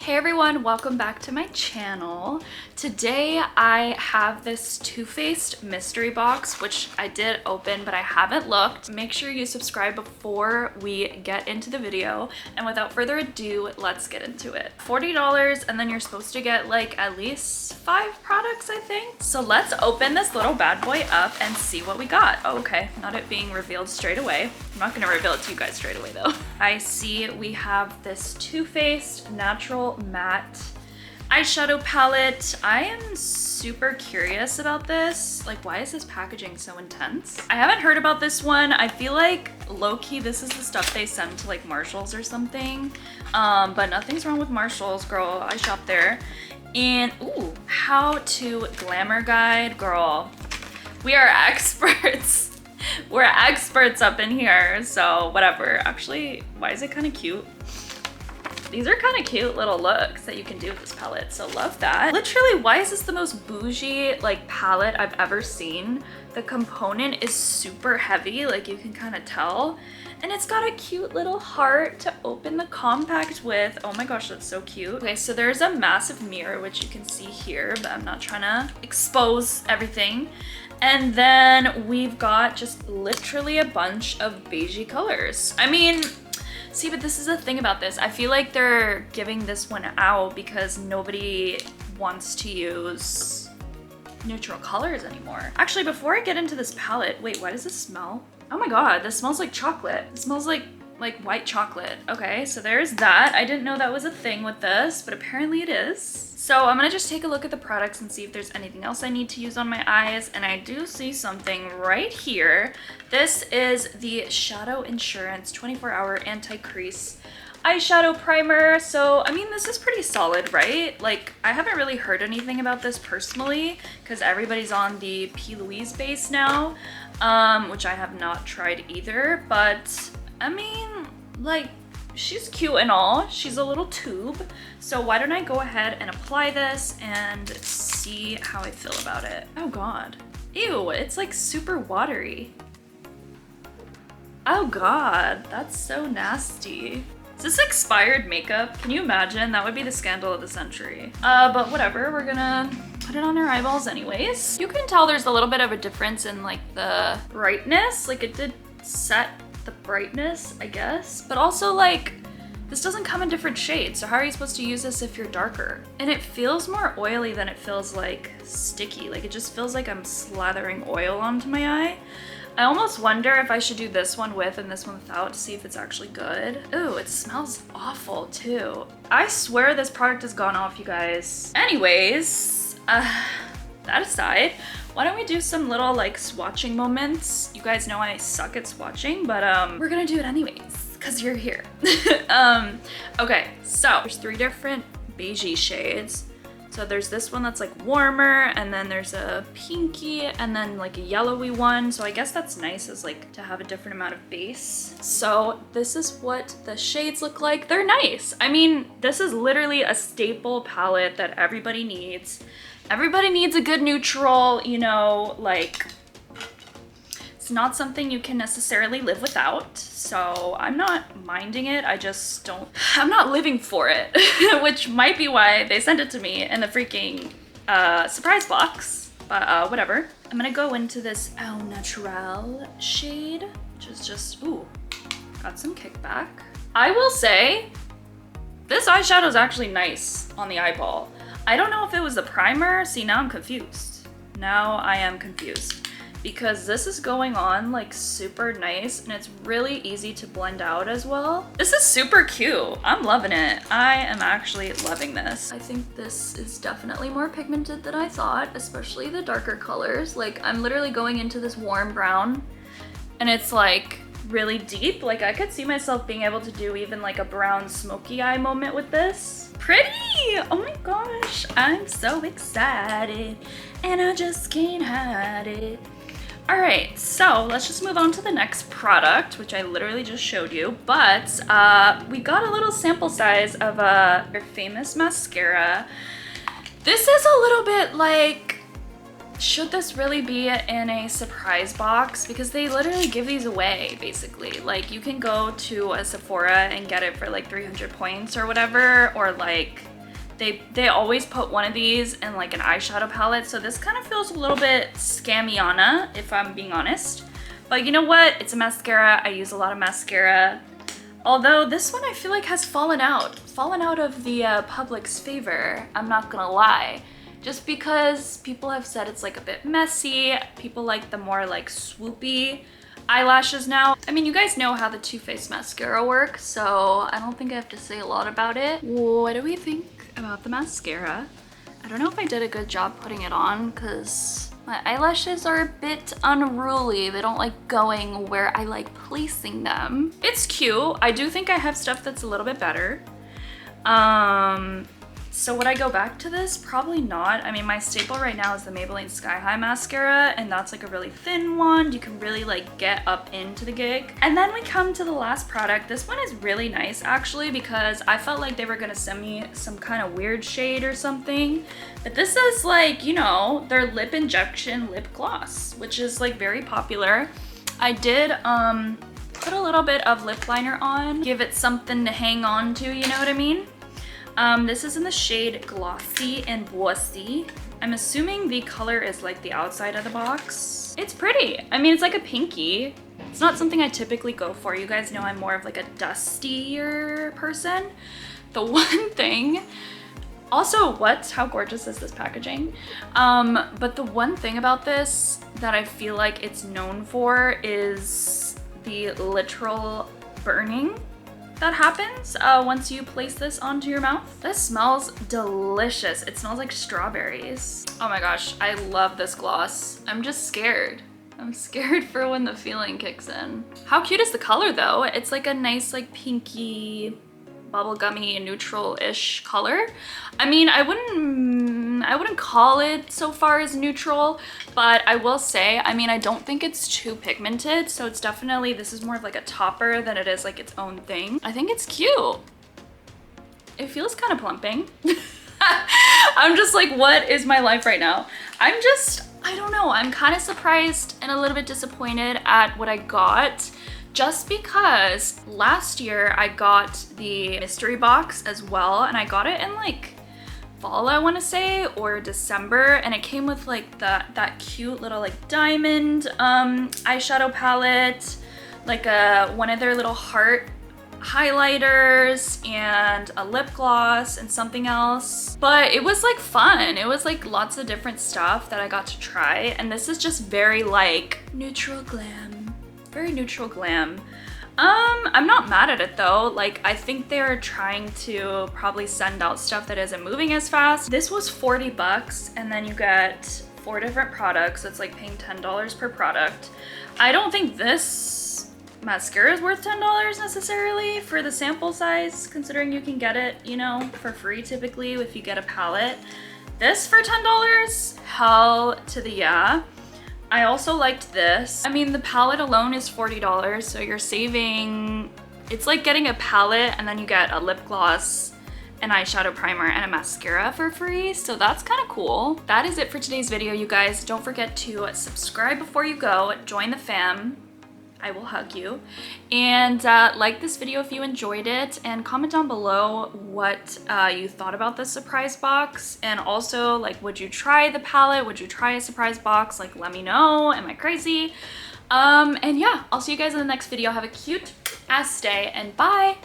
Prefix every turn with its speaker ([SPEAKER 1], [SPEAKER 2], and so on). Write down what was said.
[SPEAKER 1] Hey everyone, welcome back to my channel. Today I have this Too Faced mystery box, which I did open, but I haven't looked. Make sure you subscribe before we get into the video. And without further ado, let's get into it. $40, and then you're supposed to get like at least 5 products, I think. So let's open this little bad boy up and see what we got. Oh, okay, not it being revealed straight away. I'm not gonna reveal it to you guys straight away though. I see we have this Too Faced Natural Matte eyeshadow palette. I am super curious about this. Like, why is this packaging so intense? I haven't heard about this one. I feel like low-key this is the stuff they send to like Marshalls or something. But nothing's wrong with Marshalls, girl. I shop there. And ooh, how to glamour guide, girl. We are experts. We're experts up in here, so whatever. Actually, why is it kind of cute? These are kind of cute little looks that you can do with this palette, so love that. Literally, why is this the most bougie like palette I've ever seen? The component is super heavy, like you can kind of tell. And it's got a cute little heart to open the compact with. Oh my gosh, that's so cute. Okay, so there's a massive mirror, which you can see here, but I'm not trying to expose everything. And then we've got just literally a bunch of beigey colors. I mean, see, but this is the thing about this. I feel like they're giving this one out because nobody wants to use neutral colors anymore. Actually, before I get into this palette, wait, why does this smell? Oh my god, this smells like chocolate. It smells like white chocolate. Okay, so there's that. I didn't know that was a thing with this, but apparently it is. So I'm gonna just take a look at the products and see if there's anything else I need to use on my eyes. And I do see something right here. This is the Shadow Insurance 24-Hour Anti-Crease Eyeshadow Primer. So, I mean, this is pretty solid, right? Like, I haven't really heard anything about this personally because everybody's on the P. Louise base now, which I have not tried either. But, I mean, like, she's cute and all. She's a little tube. So why don't I go ahead and apply this and see how I feel about it. Oh god. Ew, it's like super watery. Oh god, that's so nasty. Is this expired makeup? Can you imagine? That would be the scandal of the century. But whatever, we're gonna put it on our eyeballs anyways. You can tell there's a little bit of a difference in like the brightness. Like it did set the brightness, I guess. But also like, this doesn't come in different shades. So how are you supposed to use this if you're darker? And it feels more oily than it feels like sticky. Like it just feels like I'm slathering oil onto my eye. I almost wonder if I should do this one with and this one without to see if it's actually good. Ooh, it smells awful too. I swear this product has gone off, you guys. Anyways, that aside, why don't we do some little like swatching moments? You guys know I suck at swatching, but we're gonna do it anyways, cause you're here. Okay, so there's 3 different beigey shades. So there's this one that's like warmer, and then there's a pinky, and then like a yellowy one. So I guess that's nice as like to have a different amount of base. So this is what the shades look like. They're nice. I mean, this is literally a staple palette that everybody needs. Everybody needs a good neutral, you know, like it's not something you can necessarily live without. So I'm not minding it. I'm not living for it, which might be why they sent it to me in the freaking surprise box, but whatever. I'm gonna go into this Au Naturel shade, which is just, ooh, got some kickback. I will say, this eyeshadow is actually nice on the eyeball. I don't know if it was the primer. See, now I'm confused. Now I am confused. Because this is going on like super nice and it's really easy to blend out as well. This is super cute. I'm loving it. I am actually loving this. I think this is definitely more pigmented than I thought, especially the darker colors. Like I'm literally going into this warm brown and it's like really deep. Like I could see myself being able to do even like a brown smoky eye moment with this. Pretty! Oh my gosh, I'm so excited and I just can't hide it. All right, so let's just move on to the next product, which I literally just showed you, but we got a little sample size of their famous mascara. This is a little bit like, should this really be in a surprise box? Because they literally give these away, basically. Like, you can go to a Sephora and get it for like 300 points or whatever, or like they always put one of these in like an eyeshadow palette, so this kind of feels a little bit scammy-ana, if I'm being honest. But you know what? It's a mascara. I use a lot of mascara. Although this one I feel like has fallen out of the public's favor. I'm not gonna lie. Just because people have said it's like a bit messy. People like the more like swoopy eyelashes now. I mean, you guys know how the Too Faced mascara works, so I don't think I have to say a lot about it. What do we think about the mascara? I don't know if I did a good job putting it on because my eyelashes are a bit unruly. They don't like going where I like placing them. It's cute. I do think I have stuff that's a little bit better. So would I go back to this? Probably not. I mean, my staple right now is the Maybelline Sky High mascara, and that's like a really thin one. You can really like get up into the gig. And then we come to the last product. This one is really nice actually, because I felt like they were gonna send me some kind of weird shade or something. But this is like, you know, their lip injection lip gloss, which is like very popular. I did put a little bit of lip liner on, give it something to hang on to, you know what I mean? This is in the shade Glossy and Bossy. I'm assuming the color is like the outside of the box. It's pretty. I mean, it's like a pinky. It's not something I typically go for. You guys know I'm more of like a dustier person. The one thing, also how gorgeous is this packaging? But the one thing about this that I feel like it's known for is the literal burning that happens once you place this onto your mouth. This smells delicious. It smells like strawberries. Oh my gosh, I love this gloss. I'm just scared. I'm scared for when the feeling kicks in. How cute is the color though? It's like a nice like pinky, bubblegummy, neutral-ish color. I mean, I wouldn't call it so far as neutral, but I will say, I mean, I don't think it's too pigmented, so it's definitely, this is more of like a topper than it is like its own thing. I think it's cute. It feels kind of plumping. I'm just like, what is my life right now? I don't know, I'm kind of surprised and a little bit disappointed at what I got. Just because last year I got the mystery box as well, and I got it in like fall, I want to say, or December, and it came with like that cute little like diamond eyeshadow palette, like one of their little heart highlighters and a lip gloss and something else. But it was like fun. It was like lots of different stuff that I got to try, and this is just very like neutral glam. Very neutral glam. I'm not mad at it though. Like, I think they're trying to probably send out stuff that isn't moving as fast. This was 40 bucks, and then you get 4 different products. It's like paying $10 per product. I don't think this mascara is worth $10 necessarily for the sample size, considering you can get it, you know, for free typically if you get a palette. This for $10? Hell to the yeah. I also liked this. I mean, the palette alone is $40, so you're saving, it's like getting a palette and then you get a lip gloss, an eyeshadow primer, and a mascara for free, so that's kind of cool. That is it for today's video, you guys. Don't forget to subscribe before you go, join the fam. I will hug you. And like this video if you enjoyed it, and comment down below what you thought about the surprise box. And also, like, would you try the palette? Would you try a surprise box? Like, let me know. Am I crazy? And yeah, I'll see you guys in the next video. Have a cute ass day, and bye!